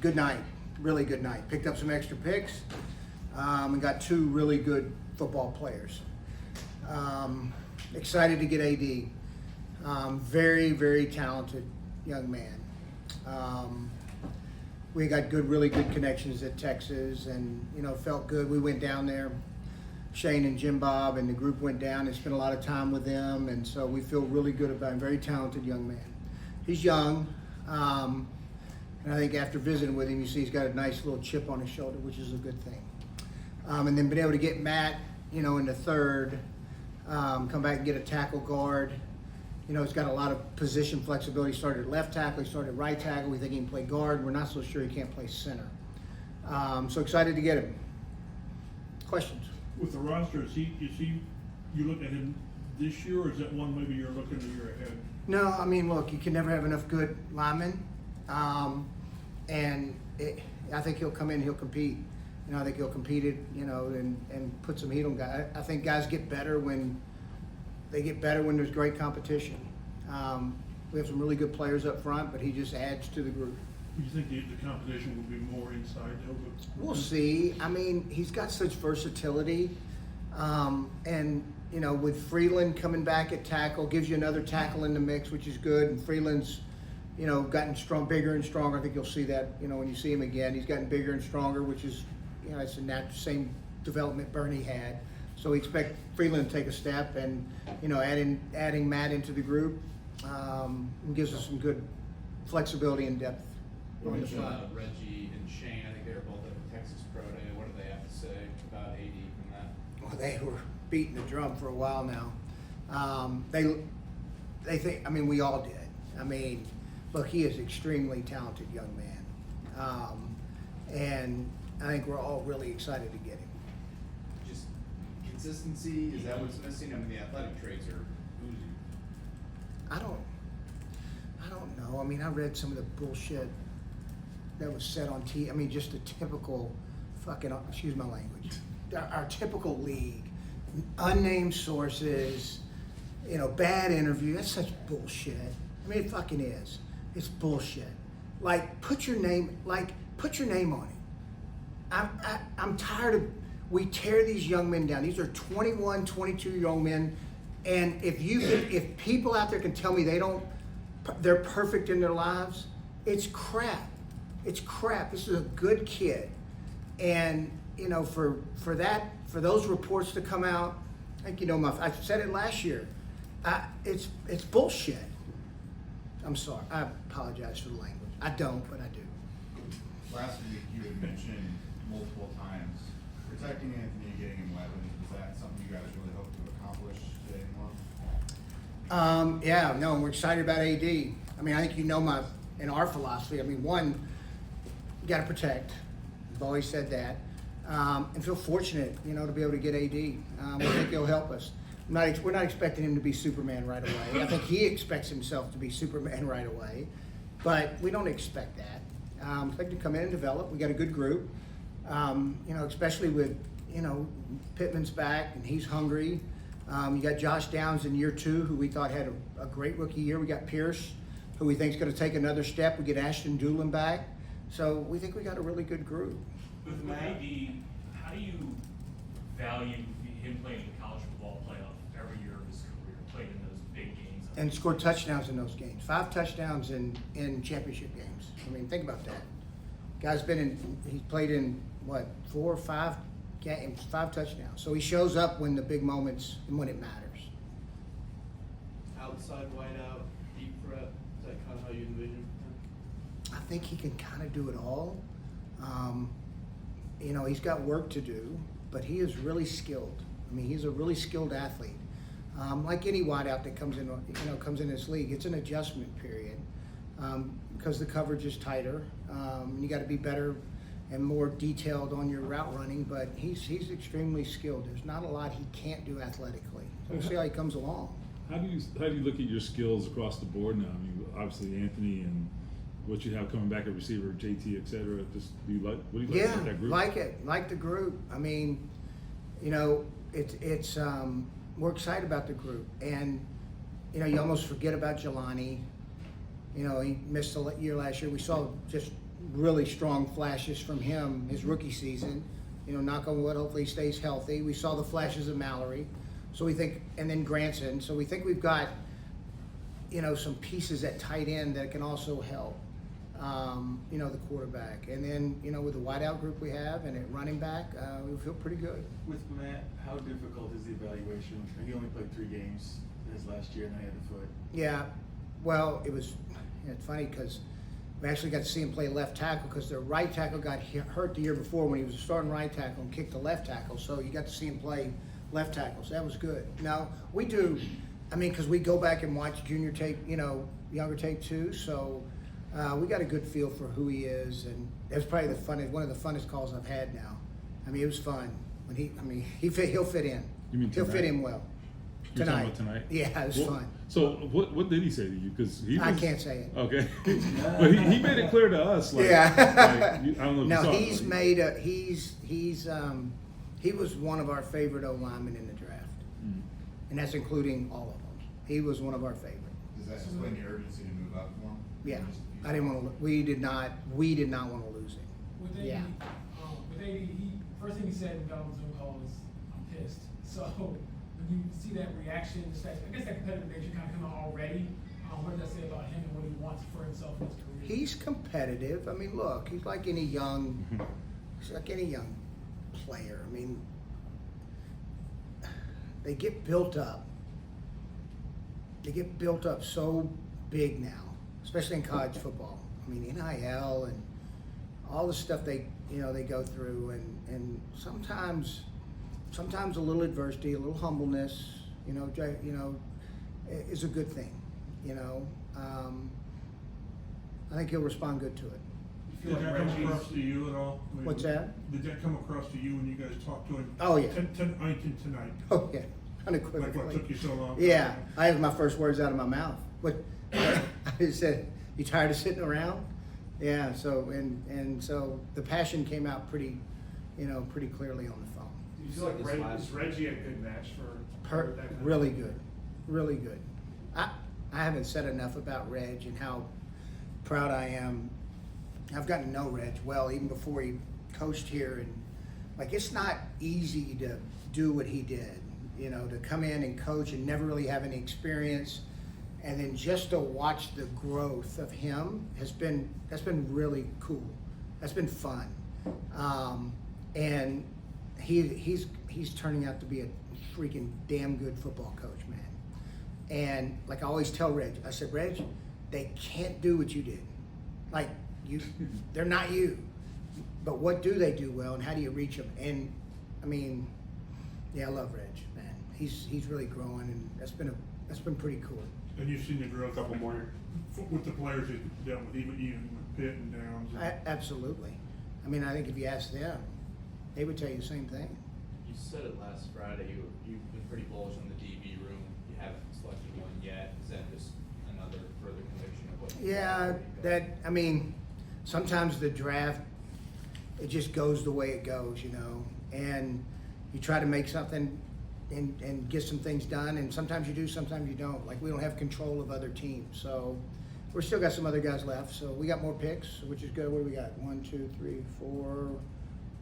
good night, really good night. Picked up some extra picks and got 2 really good football players. Excited to get AD. Very, very talented young man. We got really good connections at Texas, and felt good. We went down there. Shane and Jim Bob and the group went down and spent a lot of time with them, and so we feel really good about him. Very talented young man. He's young, and I think after visiting with him, you see he's got a nice little chip on his shoulder, which is a good thing. And then been able to get Matt, in the third, come back and get a tackle guard. He's got a lot of position flexibility. He started at left tackle, he started at right tackle. We think he can play guard. We're not so sure he can't play center. So excited to get him. Questions? With the roster, you look at him this year, or is that one maybe you're looking a year ahead? No, I mean, look, you can never have enough good linemen. I think he'll come in, he'll compete. I think he'll compete it, and put some heat on guys. I think guys get better when there's great competition. We have some really good players up front, but he just adds to the group. Do you think the competition will be more inside? We'll see. I mean, he's got such versatility. And, with Freeland coming back at tackle, gives you another tackle in the mix, which is good. And Freeland's, gotten bigger and stronger. I think you'll see that, when you see him again. He's gotten bigger and stronger, which is, it's the same development Bernie had. So we expect Freeland to take a step, and, adding Matt into the group gives us some good flexibility and depth. Reggie and Shane, I think they were both at the Texas Pro Day. What do they have to say about AD from that? Well, they were beating the drum for a while now. They think, we all did. Look, he is extremely talented young man. And I think we're all really excited to get him. Just consistency, is that what's missing? The athletic traits are oozing. I don't know. I read some of the bullshit that was said on TV. Just a typical fucking, excuse my language, our typical league. Unnamed sources, bad interview. That's such bullshit. It fucking is. It's bullshit. Put your name on it. I'm tired of, we tear these young men down. These are 21, 22-year-old men. And if people out there can tell me they're perfect in their lives, it's crap. It's crap. This is a good kid. And, for those reports to come out, I think I said it last year. It's bullshit. I'm sorry. I apologize for the language. I don't, but I do. Last week you had mentioned multiple times protecting Anthony and getting him weapons. Is that something you guys really hope to accomplish today in Love? We're excited about AD. I think in our philosophy, one, you got to protect. We've always said that. And feel fortunate, to be able to get AD. We think he'll help us. We're not expecting him to be Superman right away. I think he expects himself to be Superman right away, but we don't expect that. Expect him to come in and develop. We got a good group, especially with, Pittman's back and he's hungry. You got Josh Downs in year 2, who we thought had a great rookie year. We got Pierce, who we think is going to take another step. We get Ashton Doolin back. So we think we got a really good group. With AD, how do you value him playing in college football playoff every year of his career, playing in those big games? And scored touchdowns in those games. 5 touchdowns in championship games. Think about that. Guy's he's played in 4 or 5 games, 5 touchdowns. So he shows up when the big moments and when it matters. Outside wideout, deep threat, is that kind of how you envision him? I think he can kind of do it all. He's got work to do, but he is really skilled. He's a really skilled athlete. Like any wideout that comes in this league, it's an adjustment period because the coverage is tighter. You got to be better and more detailed on your route running, but he's extremely skilled. There's not a lot he can't do athletically. So we'll see how he comes along. How do you look at your skills across the board now? Obviously Anthony and what you have coming back at receiver, JT, et cetera. What do you like about that group? Like the group. It's we're excited about the group, and you almost forget about Jelani. He missed a year last year. We saw just really strong flashes from him his rookie season. You know, knock on wood, hopefully he stays healthy. We saw the flashes of Mallory. So we think, and then Granson. So we think we've got, you know, some pieces at tight end that can also help, you know, the quarterback. And then, you know, with the wideout group we have and at running back, we feel pretty good. With Matt, how difficult is the evaluation? He only played 3 games his last year, and then he had the foot. Yeah, well, it's funny because we actually got to see him play left tackle because their right tackle got hurt the year before when he was a starting right tackle and kicked the left tackle. So you got to see him play left tackle. So that was good. Now, we do, I mean, because we go back and watch junior tape, you know, younger tape too. So we got a good feel for who he is. And it was probably one of the funnest calls I've had now. I mean, it was fun. When he'll fit in. You mean he'll fit tonight? in well. You're talking about tonight? Yeah, it was Well, fun. So what did he say to you? Because I can't say it. Okay, but he made it clear to us. Like, Yeah. I don't know if No, you saw he's it. made a he was one of our favorite O linemen in the draft, Mm. and that's including all of them. He was one of our favorite. Does that explain the urgency to move up for him? Yeah, Just- I didn't want to. We did not want to lose him. With AD, Yeah. with AD, first thing he said when we got on the Zoom call was, "I'm pissed." So when you see that reaction, I guess that competitive nature kind of coming already. What does that say about him and what he wants for himself in his career? He's competitive. I mean, look, he's like any young player. I mean, they get built up. They get built up so big now, especially in college football. I mean, NIL and all the stuff they go through, and sometimes a little adversity, a little humbleness, is a good thing. I think he'll respond good to it. Did that come across to you at all? I mean, What's that? Did that come across to you when you guys talked to him? Oh, yeah. Tonight. Oh yeah, Like unequivocally. what took you so long? Yeah, I have my first words out of my mouth. What I just said, "You tired of sitting around?" Yeah. So so the passion came out pretty clearly on the phone. Do you feel like is Reggie a good match for that kind of- Really good, really good. I haven't said enough about Reg and how proud I am. I've gotten to know Reg well even before he coached here, and like it's not easy to do what he did. To come in and coach and never really have any experience, and then just to watch the growth of him that's been really cool. That's been fun, and he's turning out to be a freaking damn good football coach, man. And like I always tell Reg, I said, Reg, they can't do what you did. Like they're not you. But what do they do well, and how do you reach them? And I mean, yeah, I love Reg, man. He's really growing, and that's been pretty cool. And you've seen the growth. Couple more. With the players you've dealt with, even with Pitt and Downs. Absolutely. I mean, I think if you ask them, they would tell you the same thing. You said it last Friday, you've been pretty bullish on the DB room. You haven't selected one yet. Is that just another further conviction of what? I mean, sometimes the draft, it just goes the way it goes, and you try to make something and get some things done, and sometimes you do, sometimes you don't. Like we don't have control of other teams, so we're still got some other guys left. So we got more picks, which is good. What do we got? 1, 2, 3, 4.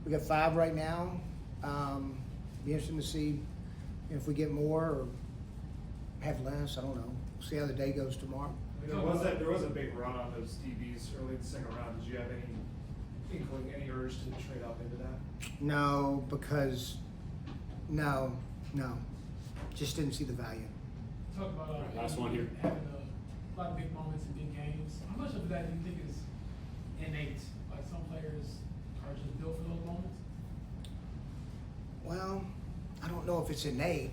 We got 5 right now. Be interesting to see if we get more or have less. I don't know. We'll see how the day goes tomorrow. There was a big run on those DBs early in the second round. Did you have any inkling, any urge to trade up into that? No, because no, just didn't see the value. Talk about Last one here. having a lot of big moments in big games. How much of that do you think is innate? Like some players are just built for those moments. Well, I don't know if it's innate.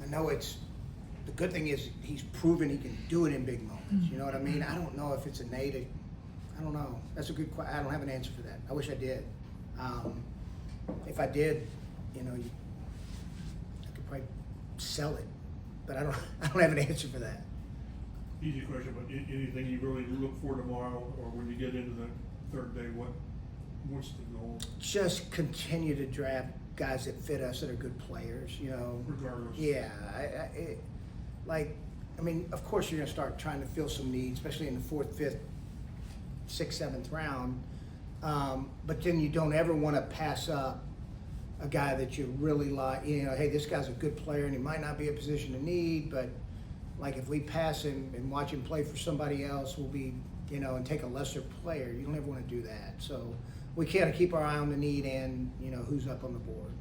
I know the good thing is he's proven he can do it in big moments. You know what I mean? I don't know if it's innate. I don't know. That's a good question. I don't have an answer for that. I wish I did. If I did, I could probably sell it, but I don't have an answer for that. Easy question, but anything you really look for tomorrow, or when you get into the third day, what's the goal? Just continue to draft guys that fit us, that are good players, Regardless. Yeah, of course you're going to start trying to fill some needs, especially in the 4th, 5th, 6th, 7th round. But then you don't ever want to pass up a guy that you really like. You know, hey, this guy's a good player, and he might not be a position of need, but like if we pass him and watch him play for somebody else, we'll be, you know, and take a lesser player. You don't ever want to do that. So we kind of keep our eye on the need and, you know, who's up on the board.